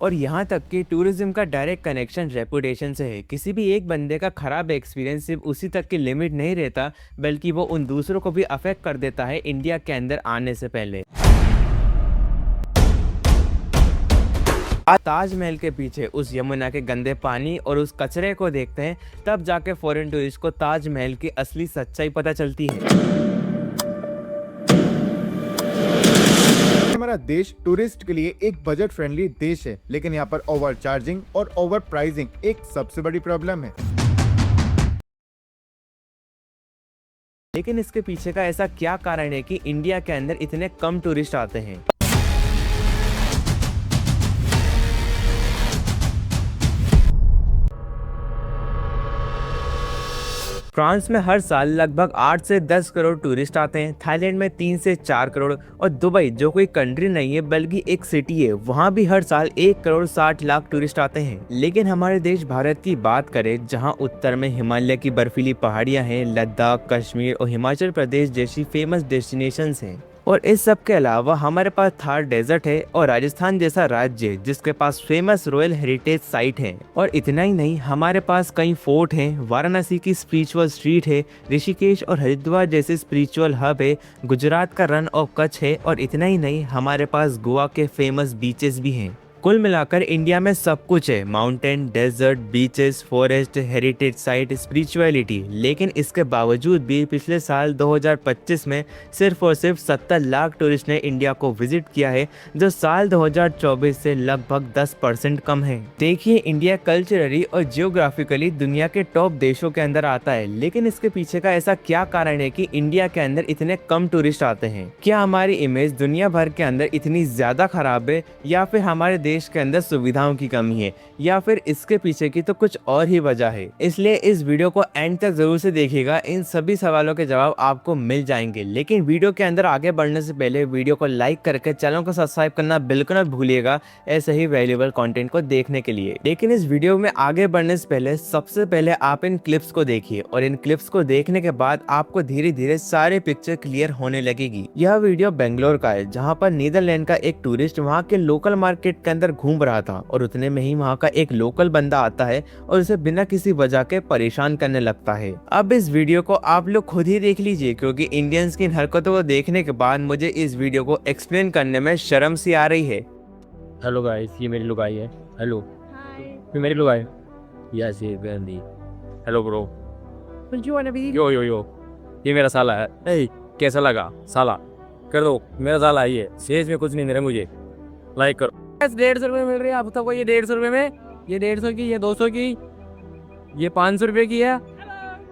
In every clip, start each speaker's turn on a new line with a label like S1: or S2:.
S1: और यहाँ तक कि टूरिज्म का डायरेक्ट कनेक्शन रेपुटेशन से है। किसी भी एक बंदे का खराब एक्सपीरियंस सिर्फ उसी तक की लिमिट नहीं रहता, बल्कि वो उन दूसरों को भी अफेक्ट कर देता है इंडिया के अंदर आने से पहले। आज ताजमहल के पीछे उस यमुना के गंदे पानी और उस कचरे को देखते हैं, तब जाके फॉरेन टूरिस्ट को ताजमहल की असली सच्चाई पता चलती है।
S2: हमारा देश टूरिस्ट के लिए एक बजट फ्रेंडली देश है, लेकिन यहाँ पर ओवर चार्जिंग और ओवर प्राइसिंग एक सबसे बड़ी प्रॉब्लम है।
S1: लेकिन इसके पीछे का ऐसा क्या कारण है कि इंडिया के अंदर इतने कम टूरिस्ट आते हैं? फ्रांस में हर साल लगभग 8 से 10 करोड़ टूरिस्ट आते हैं। थाईलैंड में 3 से 4 करोड़ और दुबई, जो कोई कंट्री नहीं है बल्कि एक सिटी है, वहाँ भी हर साल 1 करोड़ 60 लाख टूरिस्ट आते हैं। लेकिन हमारे देश भारत की बात करें, जहाँ उत्तर में हिमालय की बर्फीली पहाड़ियाँ हैं, लद्दाख, कश्मीर और हिमाचल प्रदेश जैसी फेमस डेस्टिनेशंस हैं, और इस सब के अलावा हमारे पास थार डेजर्ट है और राजस्थान जैसा राज्य जिसके पास फेमस रॉयल हेरिटेज साइट है। और इतना ही नहीं, हमारे पास कई फोर्ट हैं, वाराणसी की स्पिरिचुअल स्ट्रीट है, ऋषिकेश और हरिद्वार जैसे स्पिरिचुअल हब है, गुजरात का रन ऑफ कच्छ है, और इतना ही नहीं, हमारे पास गोवा के फेमस बीचेस भी हैं। कुल मिलाकर इंडिया में सब कुछ है, mountain, desert, beaches, forest, heritage site, spirituality. लेकिन इसके बावजूद भी पिछले साल 2025 में सिर्फ और सिर्फ 70 लाख टूरिस्ट ने इंडिया को विजिट किया है, जो साल 2024 से लगभग 10% कम है। देखिए, इंडिया कल्चरली और जियोग्राफिकली दुनिया के टॉप देशों के अंदर आता है, लेकिन इसके पीछे का ऐसा क्या कारण है कि इंडिया के अंदर इतने कम टूरिस्ट आते हैं? क्या हमारी इमेज दुनिया भर के अंदर इतनी ज्यादा खराब है, या फिर हमारे देश के अंदर सुविधाओं की कमी है, या फिर इसके पीछे की तो कुछ और ही वजह है? इसलिए इस वीडियो को एंड तक जरूर से देखिएगा, इन सभी सवालों के जवाब आपको मिल जाएंगे। लेकिन वीडियो के अंदर आगे बढ़ने से पहले वीडियो को लाइक करके चैनल को सब्सक्राइब करना बिल्कुल मत भूलिएगा, ऐसे ही वैल्यूएबल कंटेंट को देखने के लिए। लेकिन इस वीडियो में आगे बढ़ने से पहले सबसे पहले आप इन क्लिप्स को देखिए, और इन क्लिप्स को देखने के बाद आपको धीरे धीरे सारे पिक्चर क्लियर होने लगेगी। यह वीडियो बेंगलोर का है, जहाँ पर नीदरलैंड का एक टूरिस्ट वहाँ के लोकल मार्केट के अंदर घूम रहा था, और उतने में ही वहाँ का एक लोकल बंदा आता है और उसे बिना किसी वजह के परेशान करने लगता है। अब इस वीडियो को आप लोग खुद ही देख लीजिए, क्योंकि इंडियंस की इन हरकतों को देखने के बाद मुझे इस वीडियो को एक्सप्लेन करने में शर्म सी आ रही है।
S3: हेलो गाइस, ये मेरी लुगाई है। हेलो, ये मेरी लुगाई। यस, ये गंदी। Hello bro. यो यो यो, ये मेरा साला है। ए, कैसा लगा साला? कर दो, मेरा साला है ये। शेष में कुछ नहीं दे रहा मुझे, लाइक करो। 150 रुपये मिल रही है आप सबको। ये 150 रुपये में, ये 150 की, ये 200 की, ये 500 रुपये की है,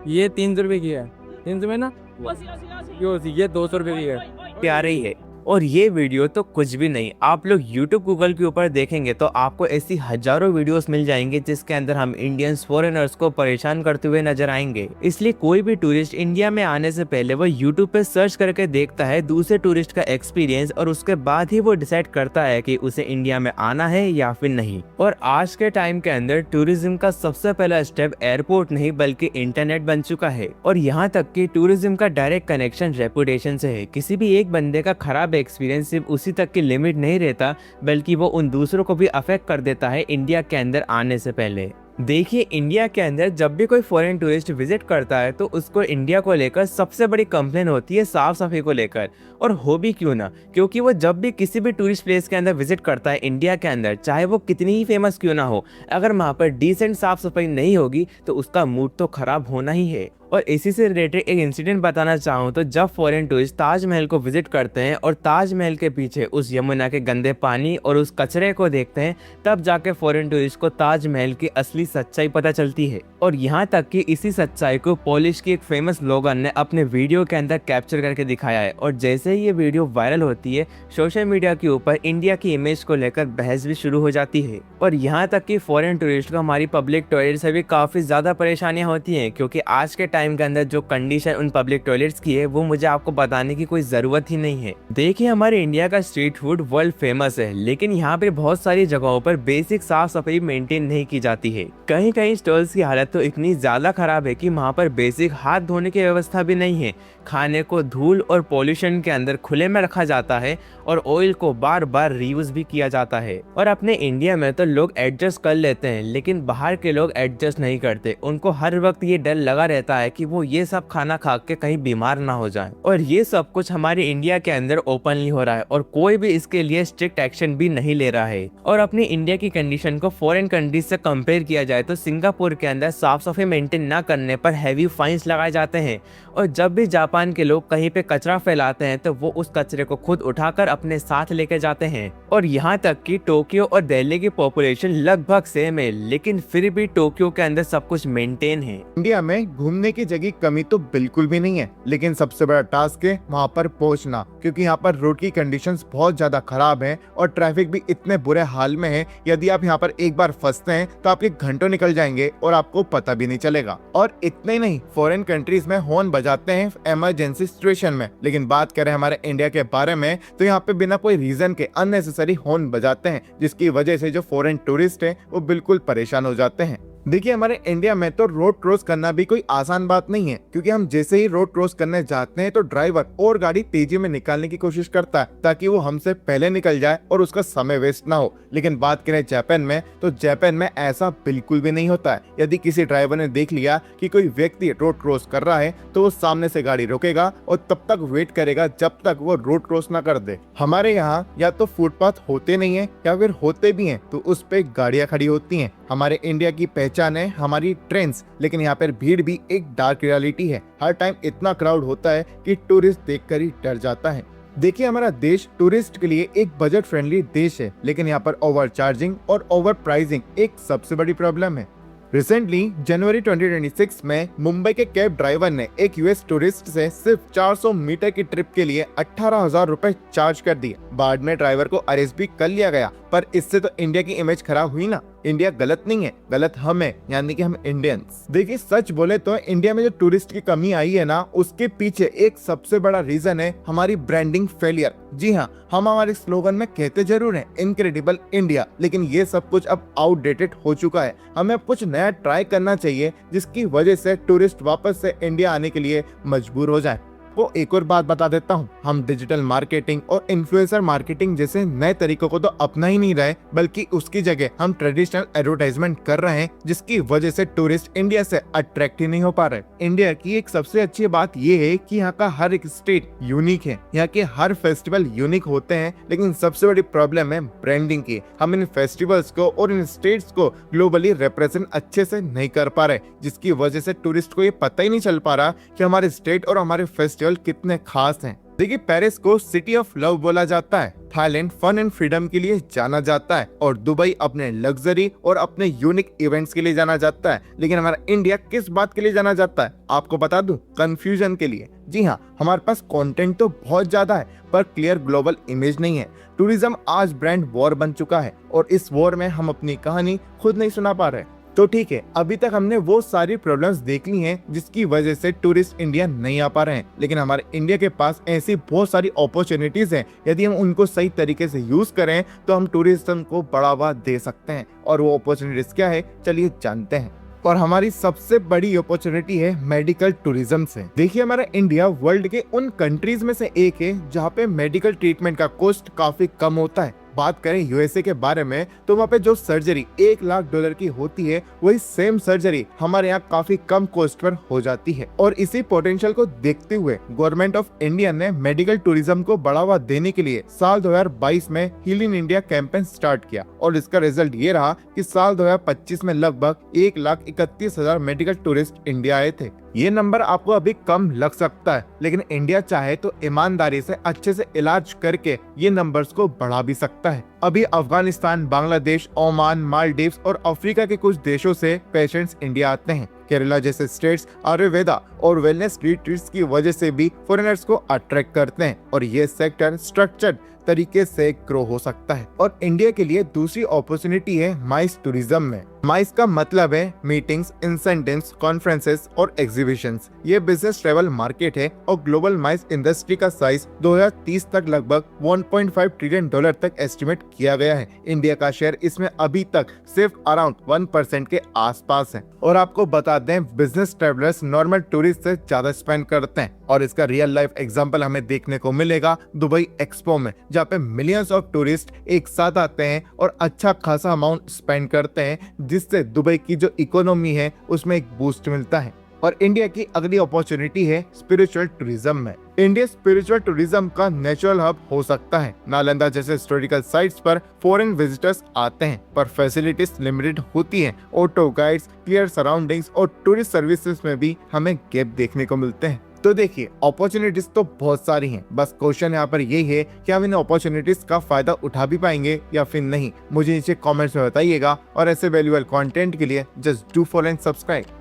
S3: ये 300 रुपये की है। 300 में ना, ये 200 रुपये की है।
S1: क्या रही है? और ये वीडियो तो कुछ भी नहीं, आप लोग YouTube गूगल के ऊपर देखेंगे तो आपको ऐसी हजारों वीडियोस मिल जाएंगे जिसके अंदर हम इंडियंस फॉरेनर्स को परेशान करते हुए नजर आएंगे। इसलिए कोई भी टूरिस्ट इंडिया में आने से पहले वो YouTube पे सर्च करके देखता है दूसरे टूरिस्ट का एक्सपीरियंस, और उसके बाद ही वो डिसाइड करता है कि उसे इंडिया में आना है या फिर नहीं। और आज के टाइम के अंदर टूरिज्म का सबसे पहला स्टेप एयरपोर्ट नहीं बल्कि इंटरनेट बन चुका है, और यहाँ तक कि टूरिज्म का डायरेक्ट कनेक्शन रेपुटेशन से है। किसी भी एक बंदे का खराब एक्सपीरियंस सिर्फ उसी तक की लिमिट नहीं रहता, बल्कि वो उन दूसरों को भी अफेक्ट कर देता है इंडिया के अंदर आने से पहले। देखिए, इंडिया के अंदर जब भी कोई फॉरेन टूरिस्ट विजिट करता है तो उसको इंडिया को लेकर सबसे बड़ी कंप्लेन होती है साफ सफाई को लेकर। और हो भी क्यों ना, क्योंकि वो जब भी किसी भी टूरिस्ट प्लेस के अंदर विजिट करता है इंडिया के अंदर, चाहे वो कितनी ही फेमस क्यों ना हो, अगर वहाँ पर डिसेंट साफ सफाई नहीं होगी तो उसका मूड तो खराब होना ही है। और इसी से रिलेटेड एक इंसिडेंट बताना चाहूँ तो जब फॉरेन टूरिस्ट ताजमहल को विजिट करते हैं और ताजमहल के पीछे उस यमुना के गंदे पानी और उस कचरे को देखते हैं, तब जाके फॉरेन टूरिस्ट को ताजमहल की असली सच्चाई पता चलती है। और यहाँ तक कि इसी सच्चाई को पोलिश की एक फेमस ब्लॉगर ने अपने वीडियो के अंदर कैप्चर करके दिखाया है। और जैसे ही ये वीडियो वायरल होती है, सोशल मीडिया के ऊपर इंडिया की इमेज को लेकर बहस भी शुरू हो जाती है। और यहाँ तक कि फॉरेन टूरिस्ट को हमारी पब्लिक टॉयलेट से भी काफी ज्यादा परेशानियां होती हैं, क्योंकि आज के टाइम के अंदर जो कंडीशन उन पब्लिक टॉयलेट्स की है वो मुझे आपको बताने की कोई जरूरत ही नहीं है। देखिए हमारे इंडिया का स्ट्रीट फूड वर्ल्ड फेमस है, लेकिन यहाँ पे बहुत सारी जगहों पर बेसिक साफ सफाई मेंटेन नहीं की जाती है। कहीं कहीं स्टॉल्स की हालत तो इतनी ज्यादा खराब है कि वहाँ पर बेसिक हाथ धोने की व्यवस्था भी नहीं है। खाने को धूल और पॉल्यूशन के अंदर खुले में रखा जाता है और ऑयल को बार बार रीयूज भी किया जाता है। और अपने इंडिया में तो लोग एडजस्ट कर लेते हैं, लेकिन बाहर के लोग एडजस्ट नहीं करते। उनको हर वक्त ये डर लगा रहता है कि वो ये सब खाना खा के कहीं बीमार ना हो जाए। और ये सब कुछ हमारे इंडिया के अंदर ओपनली हो रहा है और कोई भी इसके लिए स्ट्रिक्ट एक्शन भी नहीं ले रहा है। और अपनी इंडिया की कंडीशन को फॉरेन कंट्रीज से कंपेयर किया जाए तो सिंगापुर के अंदर साफ सफाई मेंटेन न करने पर हैवी फाइन्स लगाए जाते हैं। और जब भी जापान के लोग कहीं पे कचरा फैलाते हैं तो वो उस कचरे को खुद उठाकर अपने साथ लेके जाते हैं। और यहाँ तक कि टोक्यो और दिल्ली की पॉपुलेशन लगभग सेम है, लेकिन फिर भी टोक्यो के अंदर सब कुछ मेंटेन है।
S2: इंडिया में घूमने की जगह कमी तो बिल्कुल भी नहीं है, लेकिन सबसे बड़ा टास्क है वहाँ पर पहुँचना, क्योंकि यहाँ पर रोड की कंडीशंस बहुत ज्यादा खराब हैं और ट्रैफिक भी इतने बुरे हाल में है। यदि आप यहाँ पर एक बार फंसते हैं तो आपके घंटों निकल जाएंगे और आपको पता भी नहीं चलेगा। और इतने ही नहीं, फॉरेन कंट्रीज में हॉर्न बजाते हैं इमरजेंसी सिचुएशन में, लेकिन बात करें हमारे इंडिया के बारे में तो यहाँ पे बिना कोई रीजन के अननेसेसरी हॉर्न बजाते हैं, जिसकी वजह से जो फॉरेन टूरिस्ट है वो बिल्कुल परेशान हो जाते हैं। देखिए हमारे इंडिया में तो रोड क्रॉस करना भी कोई आसान बात नहीं है, क्योंकि हम जैसे ही रोड क्रॉस करने जाते हैं तो ड्राइवर और गाड़ी तेजी में निकालने की कोशिश करता है ताकि वो हमसे पहले निकल जाए और उसका समय वेस्ट ना हो। लेकिन बात करें जापान में तो जापान में ऐसा बिल्कुल भी नहीं होता है। यदि किसी ड्राइवर ने देख लिया कि कोई व्यक्ति रोड क्रॉस कर रहा है तो वो सामने से गाड़ी रोकेगा और तब तक वेट करेगा जब तक वो रोड क्रॉस ना कर दे। हमारे यहाँ या तो फुटपाथ होते नहीं है या फिर होते भी हैं तो उस पे गाड़ियाँ खड़ी होती हैं। हमारे इंडिया की पहचान है हमारी ट्रेन्स, लेकिन यहाँ पर भीड़ भी एक डार्क रियलिटी है। हर टाइम इतना क्राउड होता है कि टूरिस्ट देखकर ही डर जाता है। देखिए हमारा देश टूरिस्ट के लिए एक बजट फ्रेंडली देश है, लेकिन यहाँ पर ओवर चार्जिंग और ओवर प्राइसिंग एक सबसे बड़ी प्रॉब्लम है। रिसेंटली जनवरी 2026 में मुंबई के कैब ड्राइवर ने एक यूएस टूरिस्ट से सिर्फ 400 मीटर की ट्रिप के लिए 18,000 रुपए चार्ज कर दिए। बाद में ड्राइवर को अरेस्ट भी कर लिया गया, पर इससे तो इंडिया की इमेज खराब हुई ना। इंडिया गलत नहीं है, गलत हम है, यानी कि हम इंडियंस। देखिए सच बोले तो इंडिया में जो टूरिस्ट की कमी आई है ना, उसके पीछे एक सबसे बड़ा रीजन है हमारी ब्रांडिंग फेलियर। जी हाँ, हम हमारे स्लोगन में कहते जरूर हैं इनक्रेडिबल इंडिया, लेकिन ये सब कुछ अब आउटडेटेड हो चुका है। हमें कुछ नया ट्राई करना चाहिए जिसकी वजह से टूरिस्ट वापस से इंडिया आने के लिए मजबूर हो जाए। वो एक और बात बता देता हूँ, हम डिजिटल मार्केटिंग और इन्फ्लुएंसर मार्केटिंग जैसे नए तरीकों को तो अपना ही नहीं रहे, बल्कि उसकी जगह हम ट्रेडिशनल एडवर्टाइजमेंट कर रहे हैं, जिसकी वजह से टूरिस्ट इंडिया से अट्रैक्ट ही नहीं हो पा रहे। इंडिया की एक सबसे अच्छी बात ये है कि यहाँ का हर एक स्टेट यूनिक है, यहाँ के हर फेस्टिवल यूनिक होते हैं, लेकिन सबसे बड़ी प्रॉब्लम है ब्रांडिंग की। हम इन फेस्टिवल्स को और इन स्टेट्स को ग्लोबली रिप्रेजेंट अच्छे से नहीं कर पा रहे, जिसकी वजह से टूरिस्ट को ये पता ही नहीं चल पा रहा कि हमारे स्टेट और हमारे फेस्टिवल कितने खास हैं। देखिए पेरिस को सिटी ऑफ लव बोला जाता है, थाईलैंड फन एंड फ्रीडम के लिए जाना जाता है और दुबई अपने लग्जरी और अपने यूनिक इवेंट्स के लिए जाना जाता है। लेकिन हमारा इंडिया किस बात के लिए जाना जाता है आपको बता दूं, कंफ्यूजन के लिए। जी हाँ, हमारे पास कंटेंट तो बहुत ज्यादा है पर क्लियर ग्लोबल इमेज नहीं है। टूरिज्म आज ब्रांड वॉर बन चुका है और इस वॉर में हम अपनी कहानी खुद नहीं सुना पा रहे। तो ठीक है, अभी तक हमने वो सारी प्रॉब्लम्स देख ली हैं जिसकी वजह से टूरिस्ट इंडिया नहीं आ पा रहे हैं, लेकिन हमारे इंडिया के पास ऐसी बहुत सारी अपॉर्चुनिटीज हैं। यदि हम उनको सही तरीके से यूज करें तो हम टूरिज्म को बढ़ावा दे सकते हैं। और वो अपॉर्चुनिटीज क्या है, चलिए जानते हैं। और हमारी सबसे बड़ी अपॉर्चुनिटी है मेडिकल टूरिज्म से। देखिए हमारा इंडिया वर्ल्ड के उन कंट्रीज में से एक है जहाँ पे मेडिकल ट्रीटमेंट का कॉस्ट काफी कम होता है। बात करें यूएसए के बारे में तो वहाँ पे जो सर्जरी $1,00,000 की होती है, वही सेम सर्जरी हमारे यहाँ काफी कम कॉस्ट पर हो जाती है। और इसी पोटेंशियल को देखते हुए गवर्नमेंट ऑफ इंडिया ने मेडिकल टूरिज्म को बढ़ावा देने के लिए साल 2022 में heal in India campaign start किया और इसका रिजल्ट ये रहा कि साल 2025 में लगभग 1,31,000 मेडिकल टूरिस्ट इंडिया आए थे। ये नंबर आपको अभी कम लग सकता है, लेकिन इंडिया चाहे तो ईमानदारी से अच्छे से इलाज करके ये नंबर्स को बढ़ा भी सकता है। अभी अफगानिस्तान, बांग्लादेश, ओमान, मालदीव्स और अफ्रीका के कुछ देशों से पेशेंट्स इंडिया आते हैं। केरला जैसे स्टेट्स आयुर्वेदा और वेलनेस रिट्रीट्स की वजह से भी फॉरेनर्स को अट्रैक्ट करते हैं और ये सेक्टर स्ट्रक्चर्ड तरीके से ग्रो हो सकता है। और इंडिया के लिए दूसरी अपॉर्चुनिटी है माइस टूरिज्म में। माइस का मतलब है मीटिंग्स, इंसेंटिव्स, कॉन्फ्रेंसेस और एग्जीबिशंस। ये बिजनेस ट्रेवल मार्केट है और ग्लोबल माइस इंडस्ट्री का साइज 2030 तक लगभग $1.5 ट्रिलियन तक एस्टिमेट किया गया है। इंडिया का शेयर इसमें अभी तक सिर्फ अराउंड 1% के आसपास है। और आपको बता दें, बिजनेस ट्रेवलर्स नॉर्मल टूरिस्ट से ज्यादा स्पेंड करते हैं और इसका रियल लाइफ एग्जांपल हमें देखने को मिलेगा दुबई एक्सपो में, जहाँ पे मिलियंस ऑफ टूरिस्ट एक साथ आते हैं और अच्छा खासा अमाउंट स्पेंड करते हैं, जिससे दुबई की जो इकोनॉमी है उसमें एक बूस्ट मिलता है। और इंडिया की अगली अपॉर्चुनिटी है स्पिरिचुअल टूरिज्म में। इंडिया स्पिरिचुअल टूरिज्म का नेचुरल हब हो सकता है। नालंदा जैसे हिस्टोरिकल साइट्स पर फॉरेन विजिटर्स आते हैं, पर फैसिलिटीज लिमिटेड होती हैं। ऑटो गाइड्स, क्लियर सराउंडिंग्स और टूरिस्ट सर्विसेज में भी हमें गैप देखने को मिलते हैं। तो देखिए, अपॉर्चुनिटीज तो बहुत सारी हैं, बस क्वेश्चन यहाँ पर यही है कि हम इन अपॉर्चुनिटीज का फायदा उठा भी पाएंगे या फिर नहीं। मुझे नीचे कमेंट्स में बताइएगा और ऐसे वैल्यूएबल कंटेंट के लिए just do follow and subscribe.